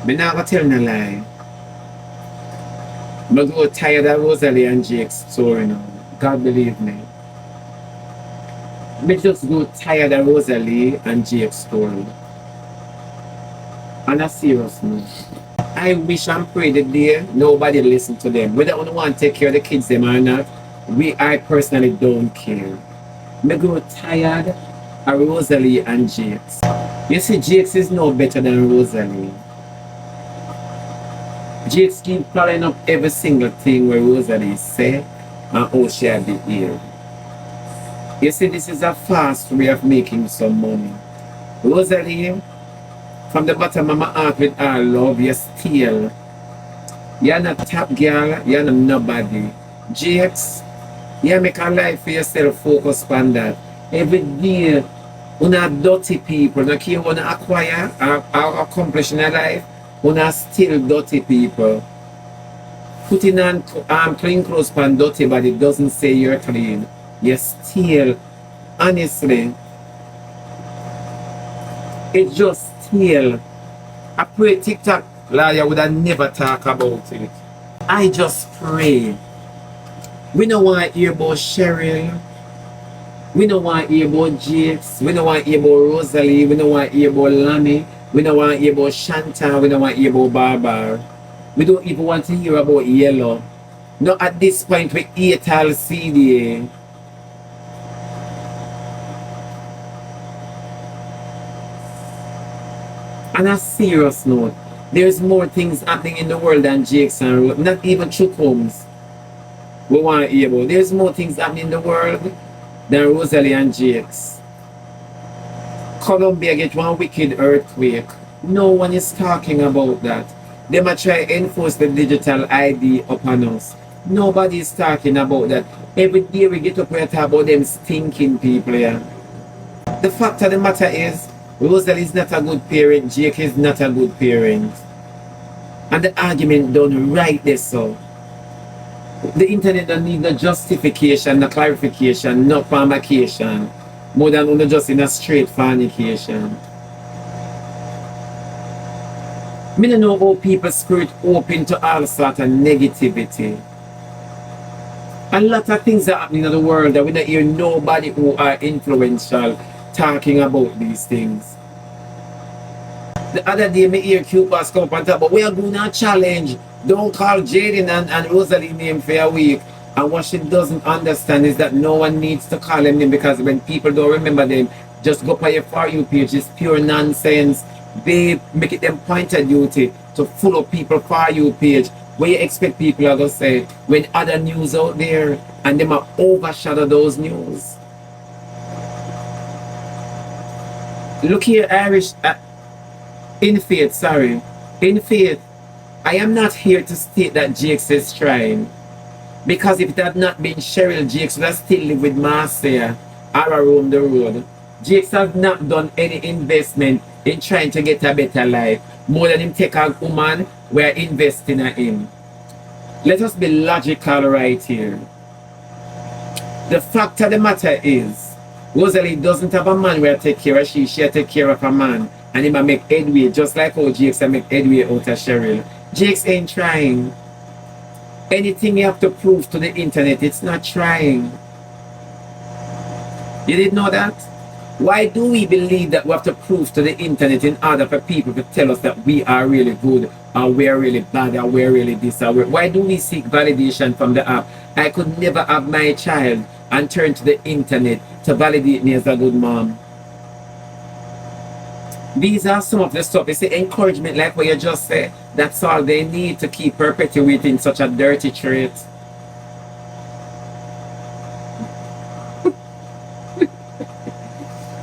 Me not gonna tell no lie. I'm go tired of Rosealee and Jake's story now. God believe me. Me just go tired of Rosealee and Jake's story. On a serious note. I wish and pray the day nobody listen to them. Whether I want to take care of the kids them or not, I personally don't care. Me grow tired of Rosealee and Jakes. You see, Jakes is no better than Rosealee. Jakes keep following up every single thing where Rosealee say and how she had behave. You see, this is a fast way of making some money. Rosealee, from the bottom of my heart with all love, you still. You're not top girl, you're not nobody. Jakes, you make a life for yourself, focus on that. Every day, una dirty people, no care what you acquire or accomplish in your life, una still dirty people. Putting on clean clothes on dirty body doesn't say you're clean. You're still, honestly, it's just still. I pray TikTok lawyer would have never talk about it. I just pray. We don't want to hear about Cheryl. We don't want to hear about Jakes. We don't want to hear about Rosealee. We don't want to hear about Lani. We don't want to hear about Shanta. We don't want to hear about Barbara. We don't even want to hear about Yellow. Not at this point we eat all CDA. On a serious note, there's more things happening in the world than Jakes and not even Chuckums. We want to hear about. There's more things happening in the world than Rosealee and Jakes. Colombia get one wicked earthquake. No one is talking about that. They might try to enforce the digital ID upon us. Nobody is talking about that. Every day we get up and talk about them stinking people here. The fact of the matter is, Rosealee is not a good parent, Jake is not a good parent. And the argument done right there so. The internet don't need no justification, no clarification, no fornication. More than only just in a straight fornication. Me don't know how people's spirit open to all sort of negativity. A lot of things are happening in the world that we don't hear nobody who are influential talking about these things. The other day, me hear Q-Pass come up and talk about we are going to challenge. Don't call Jaden and Rosealee name for a week. And what she doesn't understand is that no one needs to call them name because when people don't remember them, just go by your For You page. It's pure nonsense. They make it them pointer duty to follow people For You page. Where you expect people are going to say when other news out there and them are overshadow those news. Look here, Irish. In faith, I am not here to state that Jakes is trying. Because if it had not been Cheryl, Jakes would have still lived with Marcia or around the road. Jakes has not done any investment in trying to get a better life. More than him take a woman, we're investing in him. Let us be logical right here. The fact of the matter is, Rosealee doesn't have a man where take care of she take care of a man. And he might make headway just like how Jakes make headway out of Cheryl. Jakes ain't trying. Anything you have to prove to the internet, it's not trying. You didn't know that? Why do we believe that we have to prove to the internet in order for people to tell us that we are really good or we're really bad or we're really this or why do we seek validation from the app? I could never have my child and turn to the internet to validate me as a good mom. These are some of the stuff. It's the encouragement like what you just said. That's all they need to keep perpetuating such a dirty trait.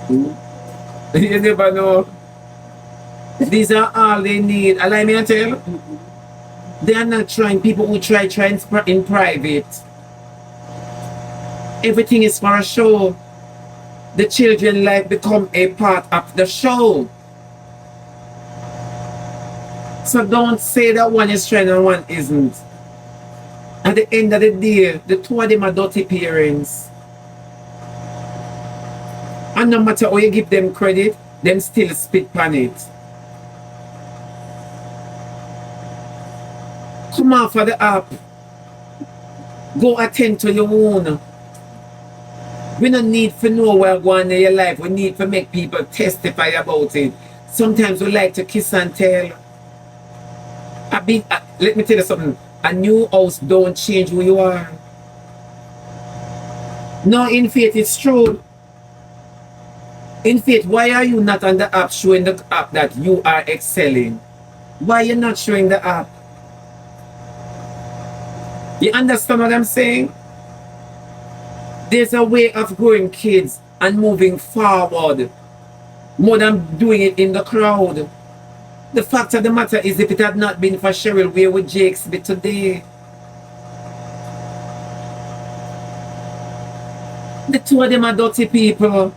You never know. These are all they need. Allow me to tell you. They are not trying. People who try in private. Everything is for a show. The children life become a part of the show. So don't say that one is trying and one isn't. At the end of the day, the two of them are dirty parents. And no matter how you give them credit, them still spit on it. Come off of the app. Go attend to your own. We don't need to know what's going on in your life. We need to make people testify about it. Sometimes we like to kiss and tell. Let me tell you something. A new house don't change who you are. No, in faith, it's true. In faith, why are you not on the app showing the app that you are excelling? Why are you not showing the app? You understand what I'm saying? There's a way of growing kids and moving forward more than doing it in the crowd. The fact of the matter is, if it had not been for Cheryl, where would Jakes be today? The two of them are dirty people.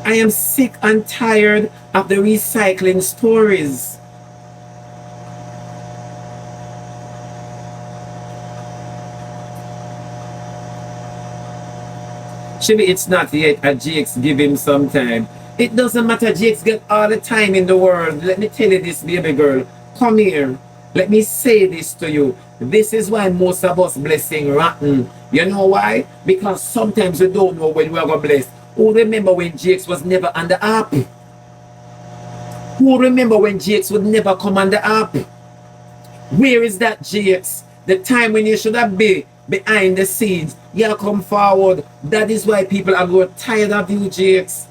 I am sick and tired of the recycling stories. Maybe it's not yet. Jakes, give him some time. It doesn't matter. Jakes get all the time in the world. Let me tell you this, baby girl. Come here. Let me say this to you. This is why most of us blessing rotten. You know why? Because sometimes we don't know when we are going to bless. Who remember when Jakes was never on the app? Who remember when Jakes would never come on the app? Where is that, Jakes? The time when you should have been behind the scenes, you come forward. That is why people are going tired of you, Jakes.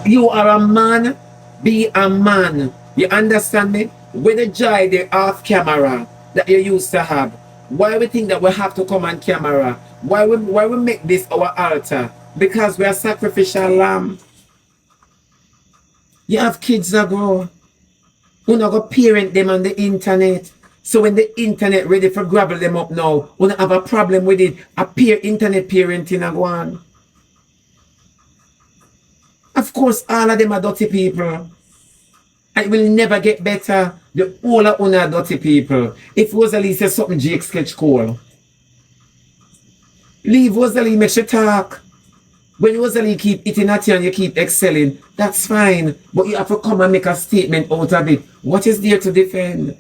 You are a man, be a man. You understand me? With the joy the off camera that you used to have, why we think that we have to come on camera? Why we make this our altar? Because we are sacrificial lamb. You have kids that grow. You not go parent them on the internet. So when the internet ready for grabble them up now, we don't have a problem with it. Internet parenting and go on. Of course, all of them are dirty people. And it will never get better. The whole of them are dirty people. If Rosealee says something, Jake sketch call. Leave Rosealee, make she talk. When Rosealee keep eating at you and you keep excelling, that's fine. But you have to come and make a statement out of it. What is there to defend?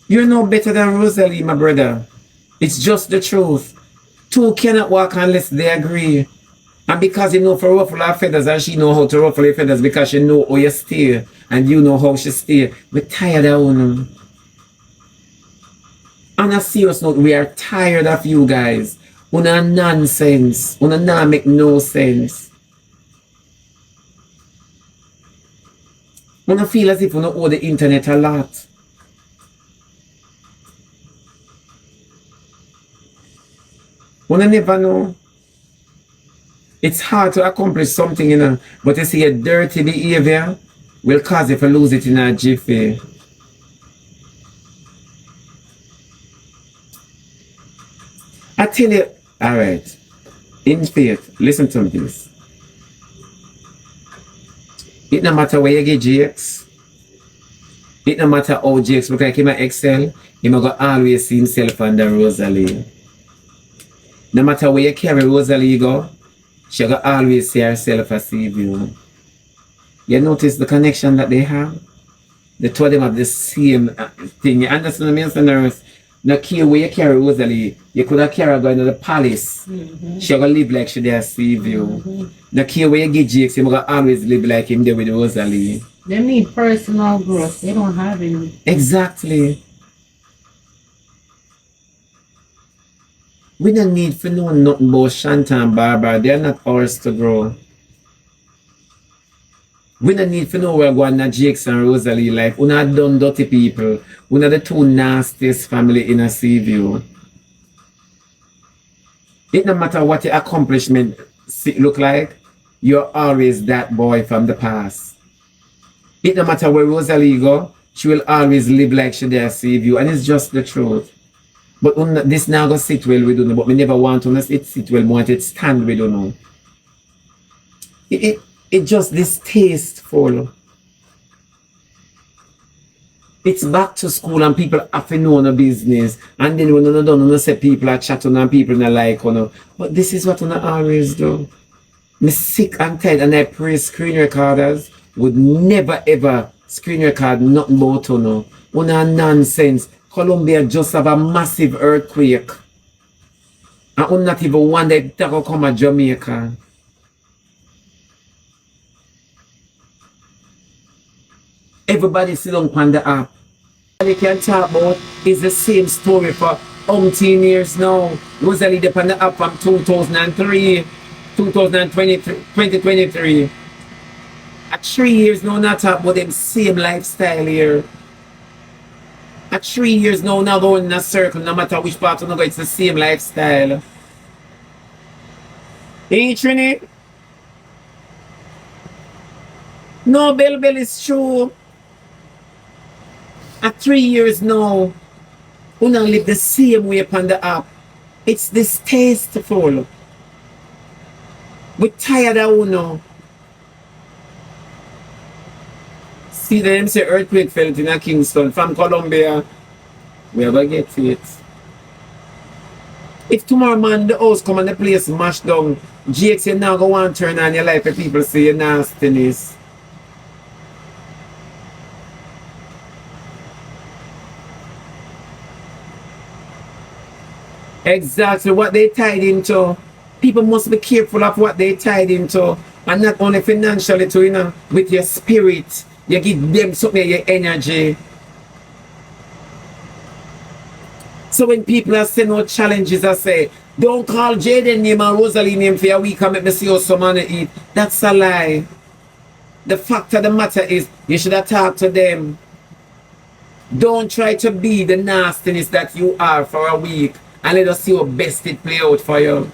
You're no better than Rosealee, my brother. It's just the truth. Two cannot walk unless they agree. And because you know for ruffle her feathers and she know how to ruffle her feathers because she know how you stay and you know how she stay. We're tired of you. On a serious note, we are tired of you guys. Una nonsense. Una not make no sense. Una feel as if you don't owe the internet a lot. Una never know. It's hard to accomplish something, you know, but you see a dirty behavior will cause you to lose it in a jiffy. I tell you, all right, in faith, listen to this. It no matter where you get Jakes, it no matter how Jakes look like he might excel, he might go always see himself under Rosealee. No matter where you carry Rosealee go, she will always see herself as you. You notice the connection that they have? The two of them have the same thing. You understand what I mean, nurse? No care where you carry Rosealee, you could have carried her going to the palace. She will live like she there see you. No care where you get Jakes, you will always live like him there with Rosealee. They need personal growth. They don't have any. Exactly. We don't need to know nothing about Shanta and Barbara. They're not ours to grow. We don't need to know where going to Jakes and Rosealee life. We're not done dirty people. We're not the two nastiest family in a sea view. It no matter what your accomplishment look like, you're always that boy from the past. It no matter where Rosealee go, she will always live like she there see you. And it's just the truth. But this now go sit well with you, but we never want to sit well, we want it stand with you. It just distasteful. It's back to school and people have to know no business. And then when you don't say people are chatting and people not like you know. But this is what you always do. Me sick and tired and I pray screen recorders would never ever screen record nothing about you know. Una nonsense. Colombia just have a massive earthquake. And I'm not even wonder if that will come to Jamaica. Everybody sit down on the app. All you can talk about is the same story for umpteen years now. Rosealee did on the app from 2003, 2023, 2023. At 3 years now, not talk about them same lifestyle here. At 3 years now, not going in a circle, no matter which part of the go, it's the same lifestyle. Hey, Trini? No, Bell is true. At 3 years now, we now live the same way upon the app. It's distasteful. We're tired of uno. See them say earthquake felt in a Kingston from Colombia. We ever get it. If tomorrow man the house come and the place smash down, Jake you now go on turn on your life and people say your nastiness. Exactly what they tied into. People must be careful of what they tied into. And not only financially too, you know, with your spirit. You give them something, your energy. So when people are saying no challenges, I say, don't call Jaden name and Rosealee name for your week and make me see how some man eat. That's a lie. The fact of the matter is, you should have talked to them. Don't try to be the nastiness that you are for a week and let us see how best it play out for you.